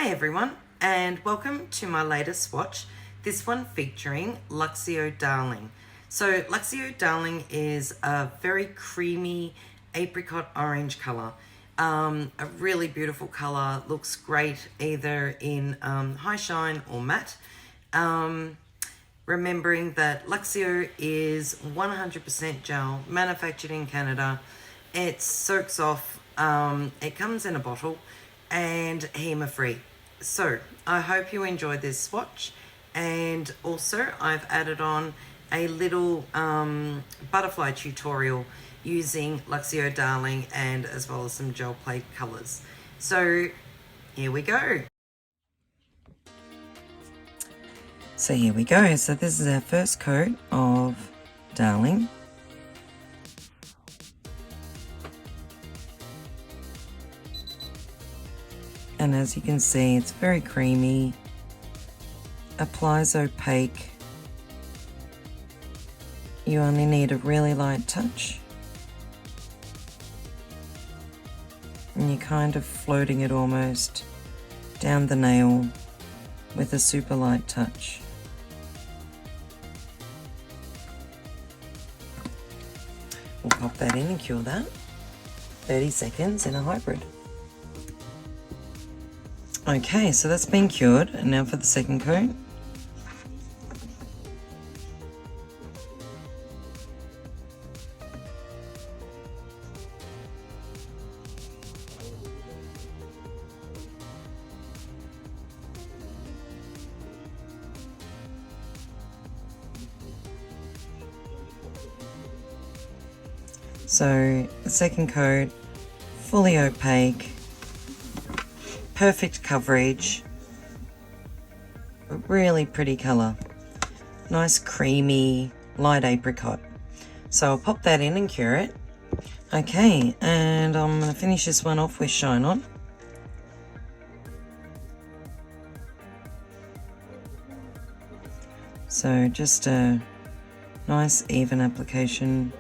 Hi everyone, and welcome to my latest swatch, this one featuring Luxio Darling. So Luxio Darling is a very creamy apricot orange colour. A really beautiful colour, looks great either in high shine or matte. Remembering that Luxio is 100% gel, manufactured in Canada. It soaks off, it comes in a bottle, and HEMA free. So I hope you enjoyed this swatch, and also I've added on a little butterfly tutorial using Luxio Darling and as well as some gel plate colours. So here we go. So here we go. So this is our first coat of Darling. And as you can see, it's very creamy, applies opaque. You only need a really light touch. And you're kind of floating it almost down the nail with a super light touch. We'll pop that in and cure that. 30 seconds in a hybrid. Okay, so that's been cured, and now for the second coat. So the second coat, fully opaque, perfect coverage, a really pretty colour, nice creamy light apricot. So I'll pop that in and cure it. Okay, and I'm going to finish this one off with Shine On. So just a nice even application,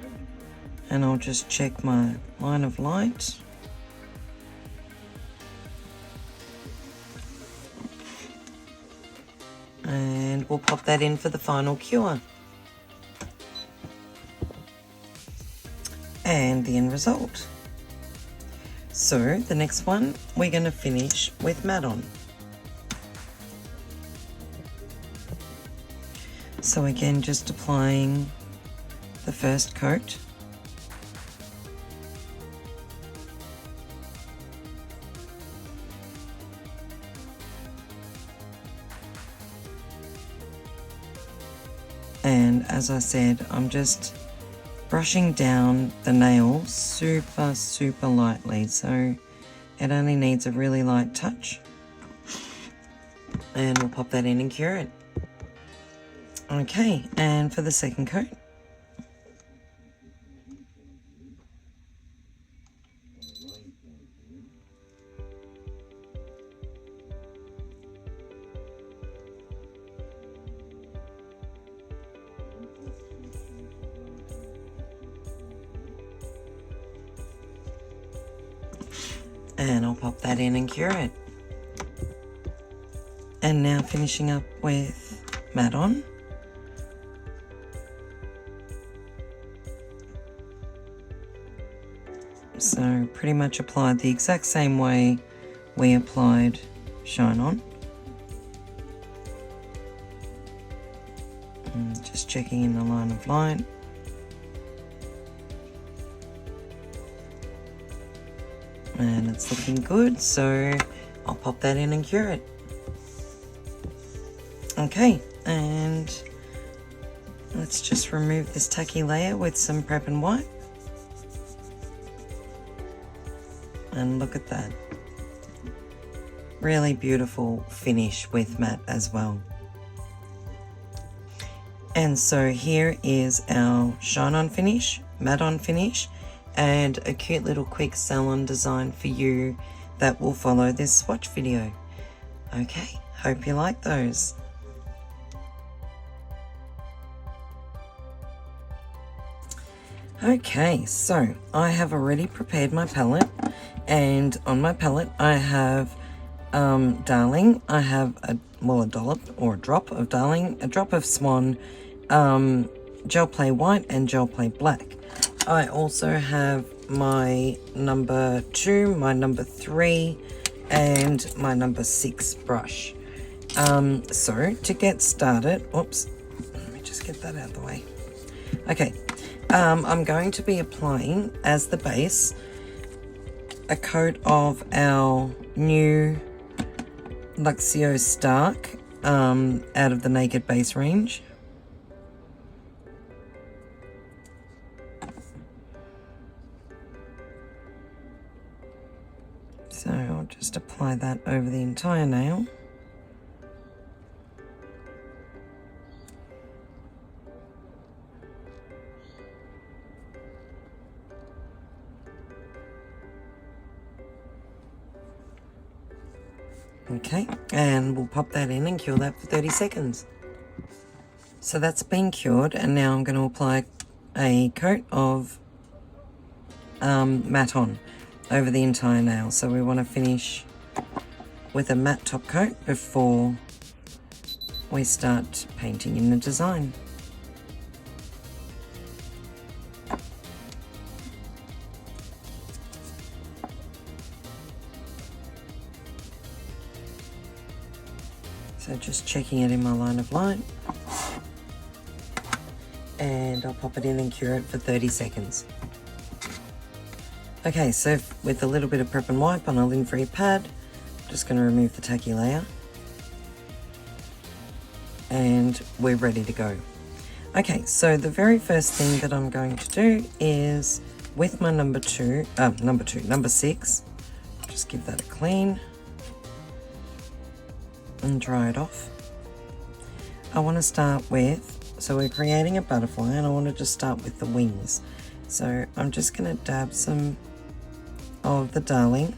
and I'll just check my line of light. And we'll pop that in for the final cure. And the end result. So the next one, we're going to finish with matte on. So again, just applying the first coat. And as I said, I'm just brushing down the nail super lightly, so it only needs a really light touch. And we'll pop that in and cure it. Okay, and for the second coat. And I'll pop that in and cure it. And now finishing up with matte on. So pretty much applied the exact same way we applied Shine On. And just checking in the line of light. And it's looking good, so I'll pop that in and cure it. Okay, and let's just remove this tacky layer with some prep and wipe. And look at that. Really beautiful finish with matte as well. And so here is our Shine On finish, matte on finish, and a cute little quick salon design for you that will follow this swatch video. Okay, hope you like those. Okay, so I have already prepared my palette, and on my palette I have Darling. I have a dollop or a drop of Darling, a drop of Swan, gel play white and gel play black. I also have my number 2, my number 3, and my number 6 brush. So to get started, oops, let me just get that out of the way. Okay, I'm going to be applying as the base a coat of our new Luxio Stark out of the Naked Base range. So I'll just apply that over the entire nail. Okay, and we'll pop that in and cure that for 30 seconds. So that's been cured, and now I'm going to apply a coat of matte on over the entire nail. So we want to finish with a matte top coat before we start painting in the design. So just checking it in my line of light, and I'll pop it in and cure it for 30 seconds. Okay, so with a little bit of prep and wipe on a lint-free pad, I'm just going to remove the tacky layer, and we're ready to go. Okay, so the very first thing that I'm going to do is with my number 6, just give that a clean and dry it off. I want to start with, so we're creating a butterfly, and I want to just start with the wings. So I'm just going to dab some of the Darling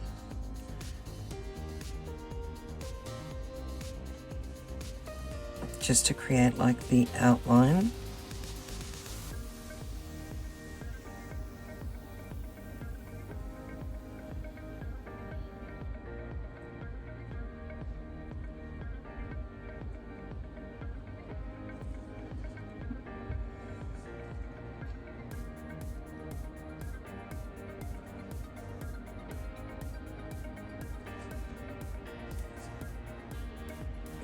just to create like the outline.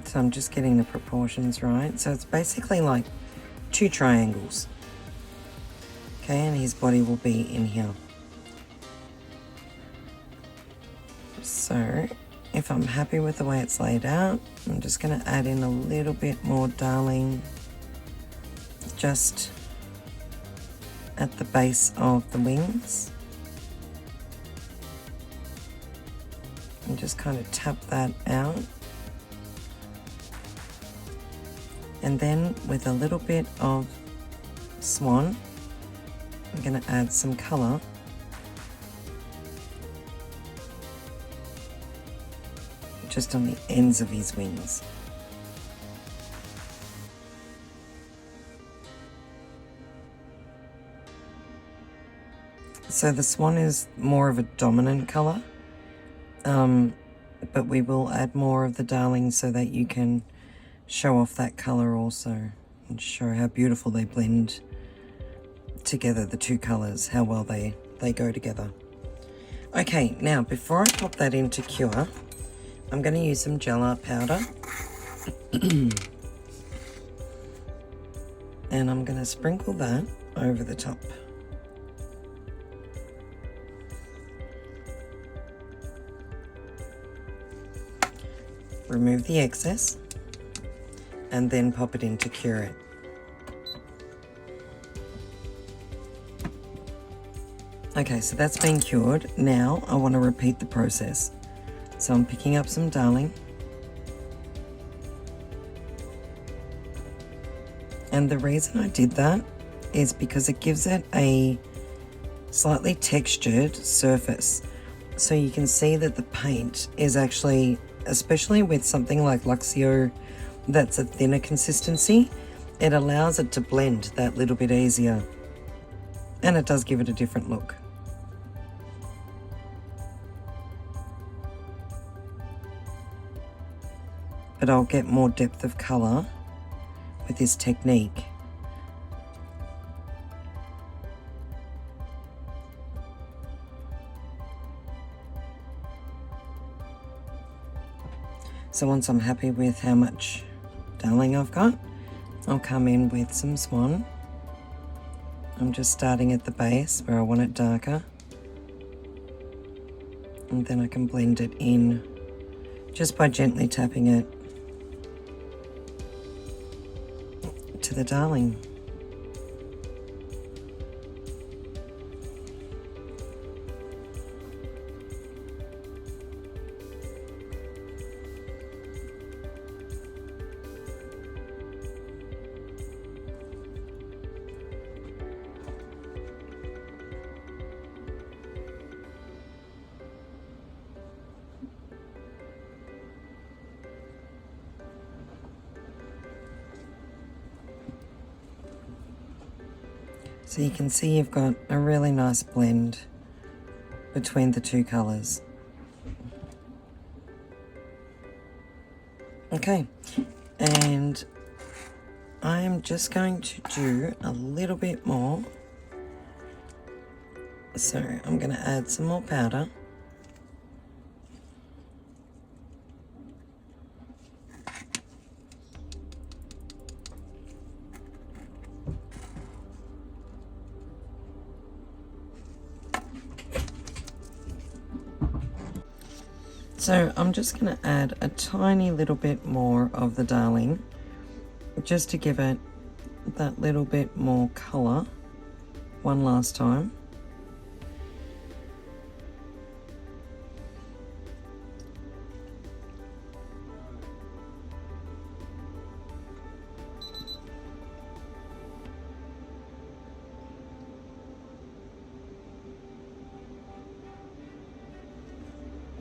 So I'm just getting the proportions right. So it's basically like 2 triangles. Okay, and his body will be in here. So if I'm happy with the way it's laid out, I'm just going to add in a little bit more Darling just at the base of the wings. And just kind of tap that out. And then with a little bit of Swan, I'm going to add some colour just on the ends of his wings. So the Swan is more of a dominant colour, but we will add more of the Darling so that you can show off that colour also and show how beautiful they blend together, the 2 colours, how well they go together. Okay, now before I pop that into cure, I'm going to use some gel art powder and I'm going to sprinkle that over the top. Remove the excess and then pop it in to cure it. Okay, so that's been cured. Now I want to repeat the process. So I'm picking up some Darling, and the reason I did that is because it gives it a slightly textured surface. So you can see that the paint is actually, especially with something like Luxio that's a thinner consistency, it allows it to blend that little bit easier, and it does give it a different look. but I'll get more depth of colour with this technique. So once I'm happy with how much Darling I've got, I'll come in with some Swan. I'm just starting at the base where I want it darker. And then I can blend it in just by gently tapping it to the Darling. So you can see you've got a really nice blend between the two colours. Okay, and I am just going to do a little bit more. So I'm going to add some more powder. So I'm just going to add a tiny little bit more of the Darling, just to give it that little bit more colour one last time.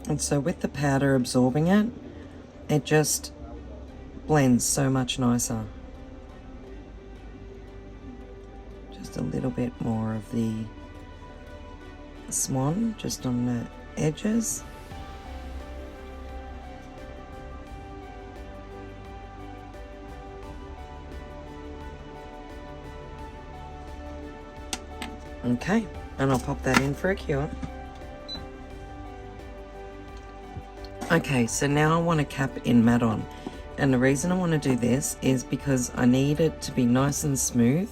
And so with the powder absorbing it, it just blends so much nicer. Just a little bit more of the Swan just on the edges. Okay, and I'll pop that in for a cure. Okay, so now I want to cap in matte on, and the reason I want to do this is because I need it to be nice and smooth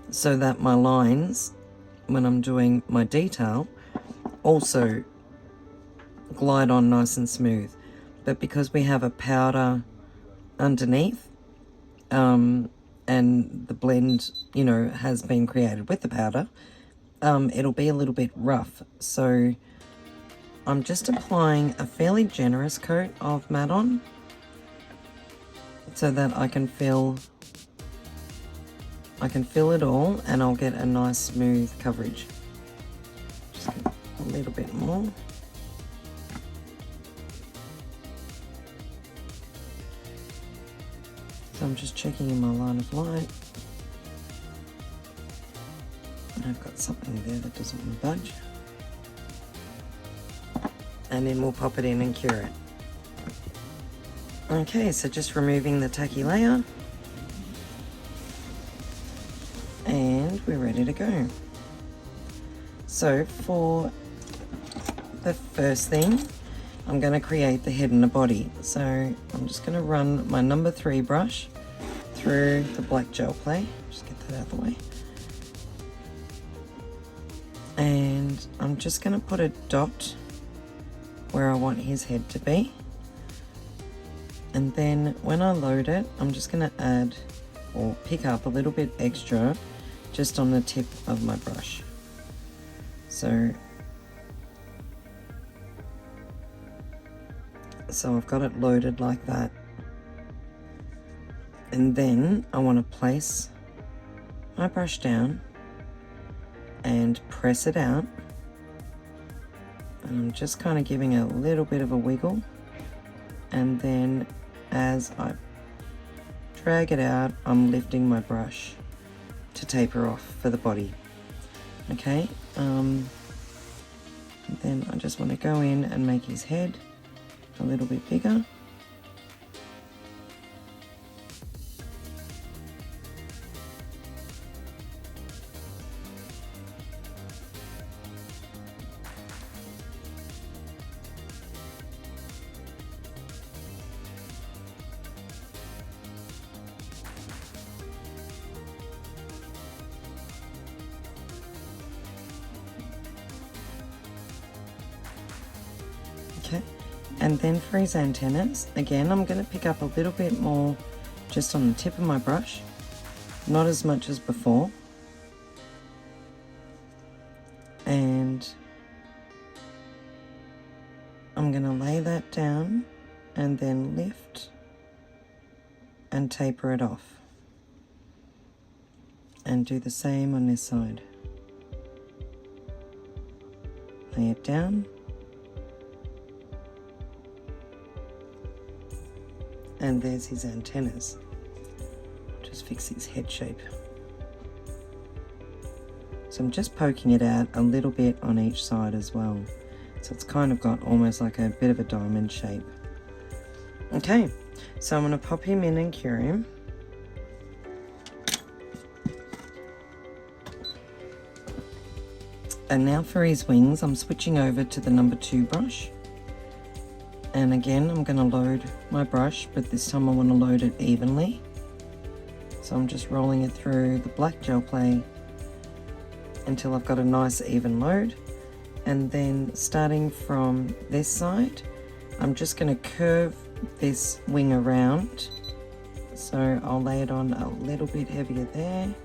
so that my lines, when I'm doing my detail, also glide on nice and smooth. But because we have a powder underneath, and the blend, you know, has been created with the powder, it'll be a little bit rough. So I'm just applying a fairly generous coat of matte on so that I can fill it all, and I'll get a nice smooth coverage. Just a little bit more. So I'm just checking in my line of light. And I've got something there that doesn't want to budge. And then we'll pop it in and cure it. Okay, so just removing the tacky layer. And we're ready to go. So for the first thing, I'm going to create the head and the body. So I'm just going to run my number 3 brush through the black gel play. Just get that out of the way. And I'm just going to put a dot where I want his head to be. And then when I load it, I'm just going to add or pick up a little bit extra just on the tip of my brush. So I've got it loaded like that. And then I want to place my brush down and press it out. And I'm just kind of giving a little bit of a wiggle. And then as I drag it out, I'm lifting my brush to taper off for the body. Okay, then I just want to go in and make his head a little bit bigger. Okay, and then for his antennas, again, I'm going to pick up a little bit more just on the tip of my brush, not as much as before. And I'm going to lay that down and then lift and taper it off. And do the same on this side. Lay it down. And there's his antennas. Just fix his head shape. So I'm just poking it out a little bit on each side as well. So it's kind of got almost like a bit of a diamond shape. Okay, so I'm going to pop him in and cure him. And now for his wings, I'm switching over to the number 2 brush. And again, I'm going to load my brush, but this time I want to load it evenly. So I'm just rolling it through the black gel clay until I've got a nice even load. And then starting from this side, I'm just going to curve this wing around. So I'll lay it on a little bit heavier there.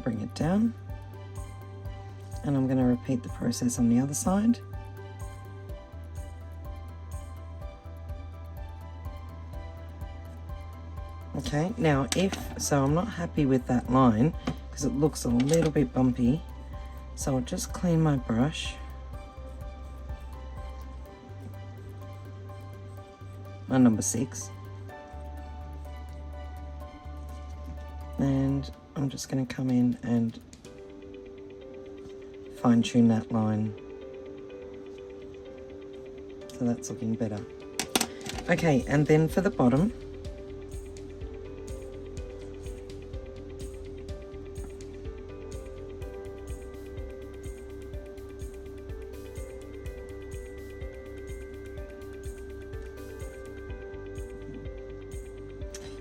Bring it down, and I'm going to repeat the process on the other side. Okay, now I'm not happy with that line because it looks a little bit bumpy, so I'll just clean my brush. My number 6. And I'm just going to come in and fine tune that line. So that's looking better. Okay, and then for the bottom,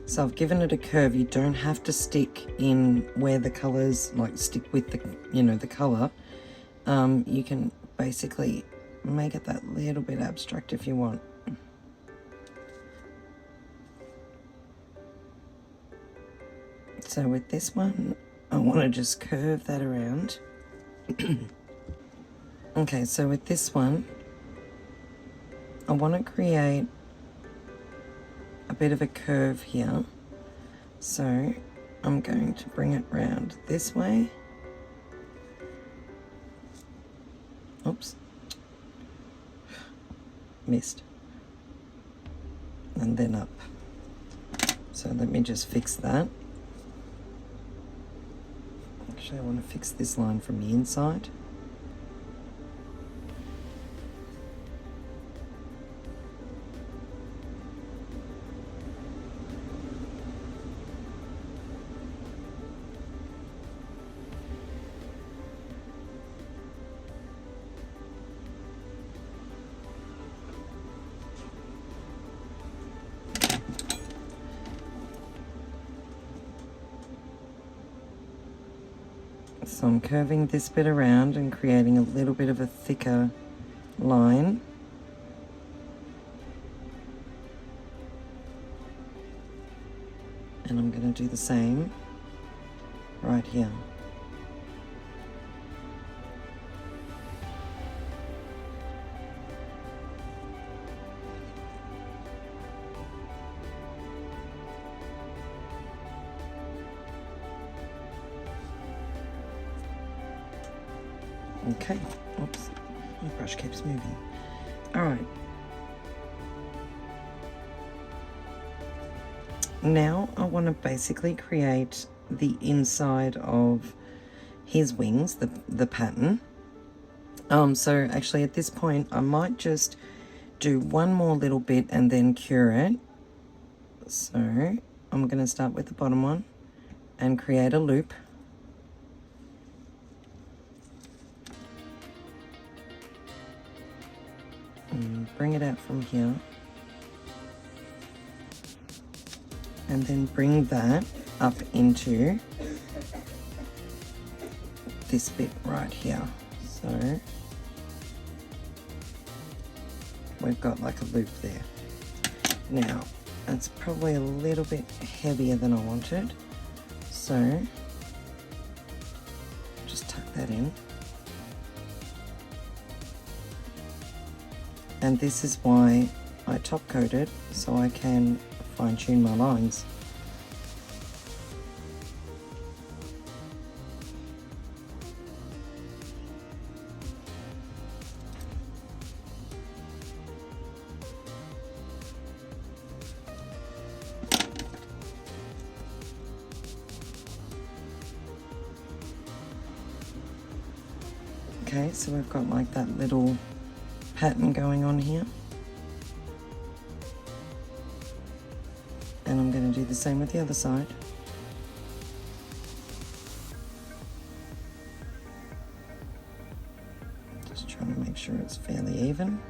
so I've given it a curve. You don't have to stick in where the colours, like stick with the, the colour. You can basically make it that little bit abstract if you want. So with this one, I want to just curve that around. Okay, so with this one, I want to create a bit of a curve here, so I'm going to bring it round this way. Oops, missed, and then up. So let me just fix that. Actually, I want to fix this line from the inside. So I'm curving this bit around and creating a little bit of a thicker line. And I'm going to do the same right here. Okay, oops, my brush keeps moving. All right. Now I want to basically create the inside of his wings, the pattern. So actually at this point I might just do one more little bit and then cure it. So I'm going to start with the bottom one and create a loop. And bring it out from here. And then bring that up into this bit right here. So we've got like a loop there. Now, it's probably a little bit heavier than I wanted, so just tuck that in. And this is why I top coat it, so I can fine tune my lines. Okay, so we've got like that little pattern going on here. And I'm going to do the same with the other side. Just trying to make sure it's fairly even.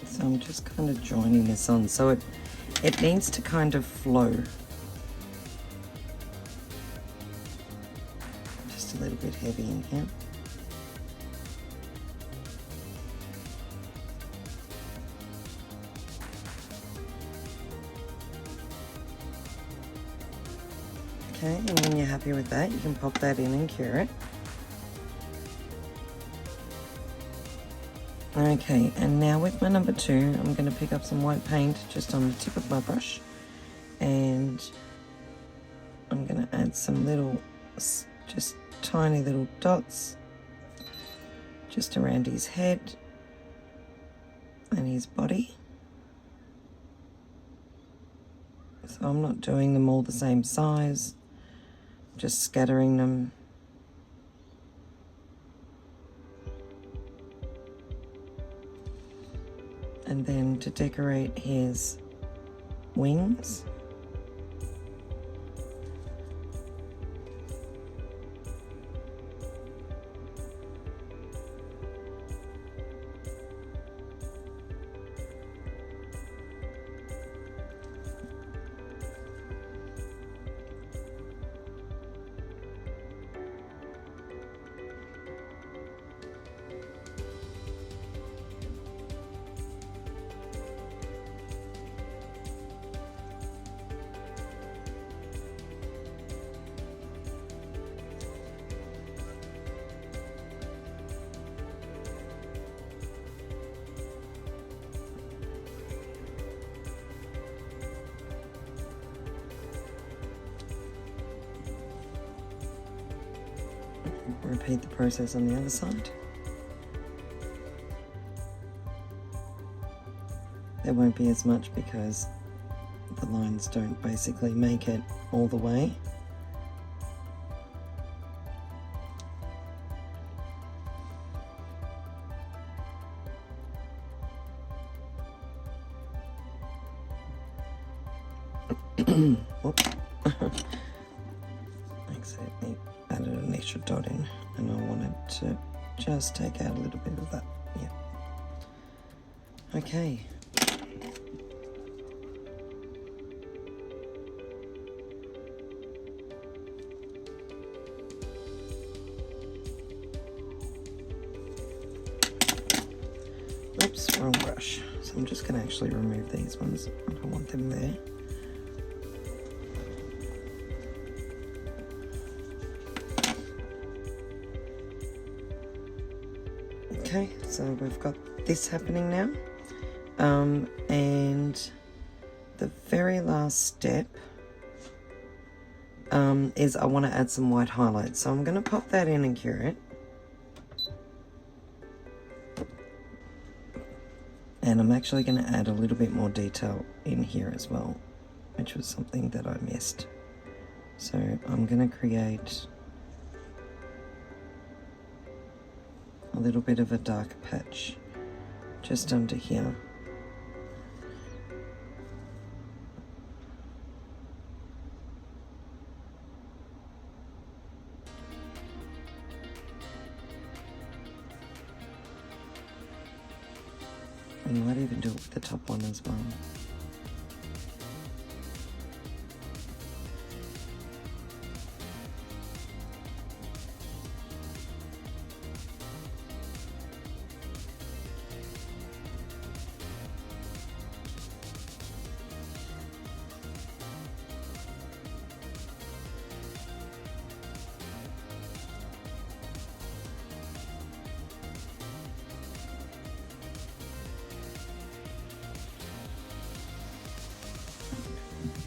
So I'm just kind of joining this on, so it needs to kind of flow. Just a little bit heavy in here. Okay, and when you're happy with that, you can pop that in and cure it. Okay, and now with my number 2, I'm going to pick up some white paint just on the tip of my brush, and I'm going to add some little, just tiny little dots just around his head and his body. So I'm not doing them all the same size, just scattering them. And then to decorate his wings, repeat the process on the other side. There won't be as much because the lines don't basically make it all the way. Oops. Accidentally added an extra dot in, and I wanted to just take out a little bit of that. Yeah. Okay. Oops, wrong brush. So I'm just going to actually remove these ones. I don't want them there. Okay, so we've got this happening now. And the very last step is I want to add some white highlights. So I'm going to pop that in and cure it. And I'm actually going to add a little bit more detail in here as well, which was something that I missed. So I'm going to create a little bit of a darker patch just under here. And you might even do it with the top one as well.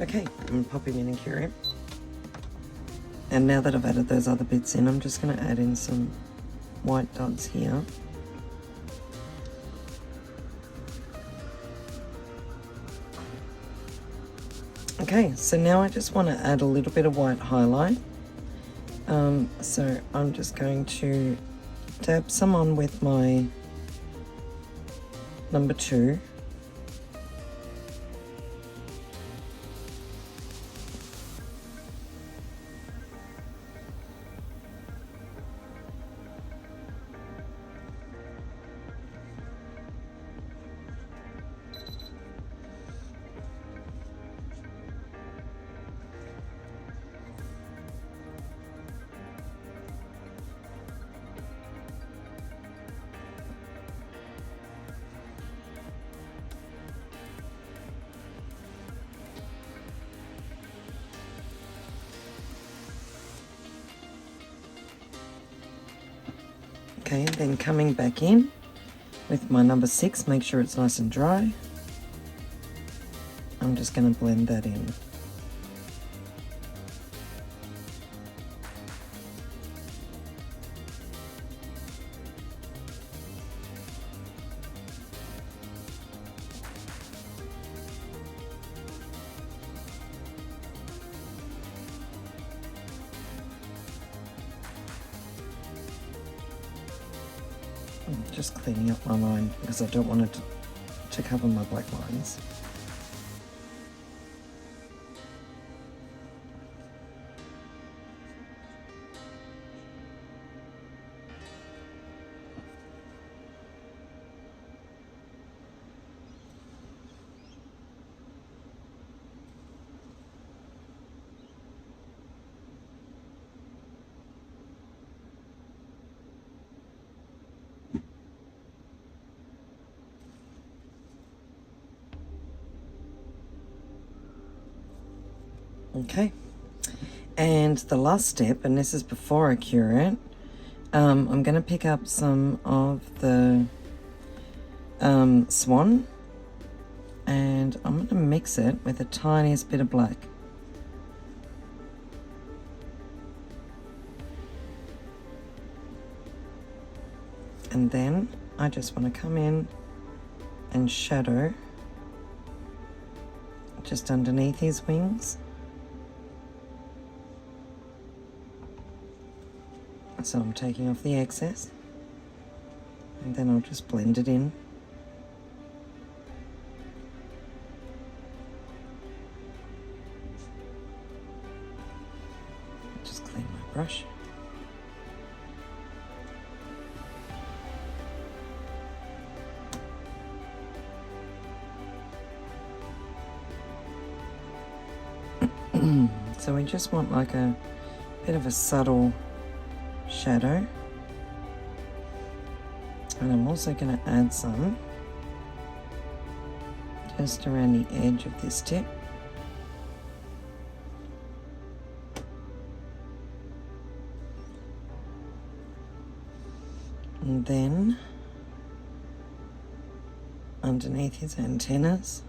Okay, I'm going to pop him in and cure him. And now that I've added those other bits in, I'm just going to add in some white dots here. Okay, so now I just want to add a little bit of white highlight. So I'm just going to dab some on with my number 2. Okay, then coming back in with my number 6, make sure it's nice and dry. I'm just going to blend that in. Just cleaning up my line because I don't want it to cover my black lines. Okay, and the last step, and this is before I cure it, I'm going to pick up some of the Swan, and I'm going to mix it with the tiniest bit of black. And then I just want to come in and shadow just underneath his wings. So I'm taking off the excess, and then I'll just blend it in. Just clean my brush. So we just want like a bit of a subtle shadow, and I'm also going to add some just around the edge of this tip. And then underneath his antennas.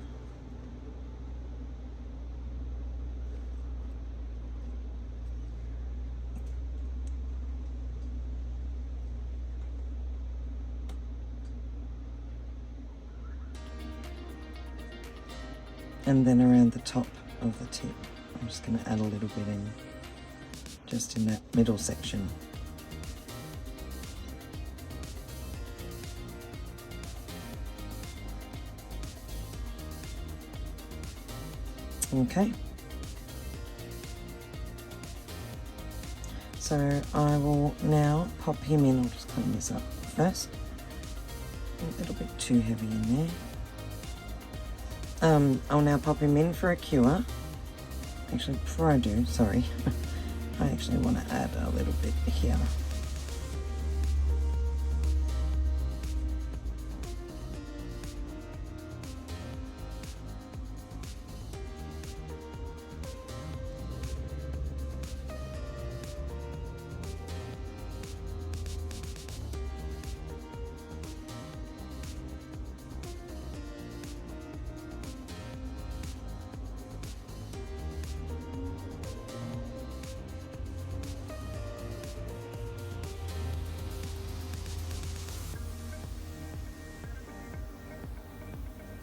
And then around the top of the tip, I'm just going to add a little bit in. just in that middle section. Okay. So I will now pop him in. I'll just clean this up first. A little bit too heavy in there. I'll now pop him in for a cure. Actually, before I do, sorry, I actually want to add a little bit here.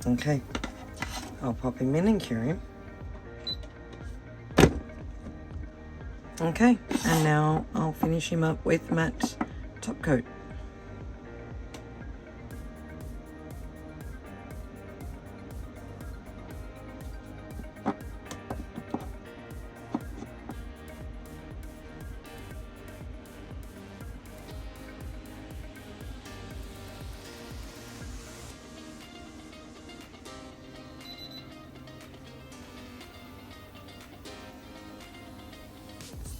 Okay, I'll pop him in and cure him. Okay, and now I'll finish him up with matte top coat.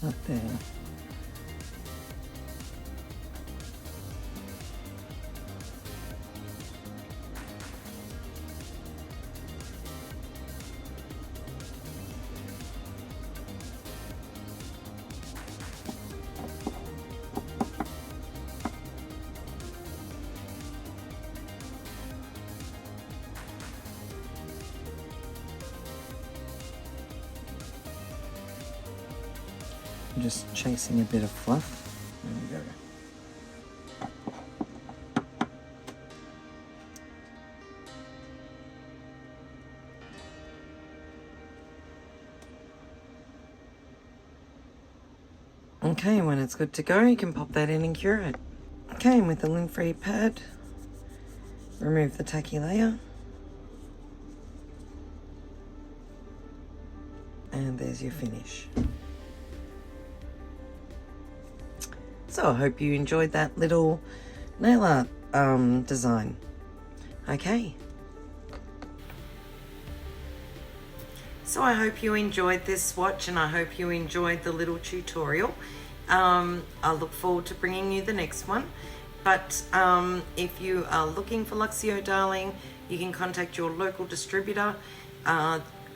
Up there. I'm just chasing a bit of fluff. There we go. Okay, when it's good to go, you can pop that in and cure it. Okay, and with the lint-free pad, remove the tacky layer. And there's your finish. So I hope you enjoyed that little nail art design. Okay. So I hope you enjoyed this swatch, and I hope you enjoyed the little tutorial. I look forward to bringing you the next one. But if you are looking for Luxio Darling, you can contact your local distributor.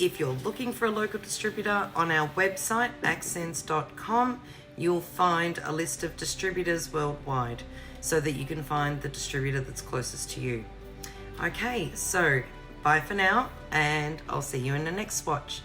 If you're looking for a local distributor, on our website, akzentz.com, you'll find a list of distributors worldwide so that you can find the distributor that's closest to you. Okay, so bye for now, and I'll see you in the next swatch.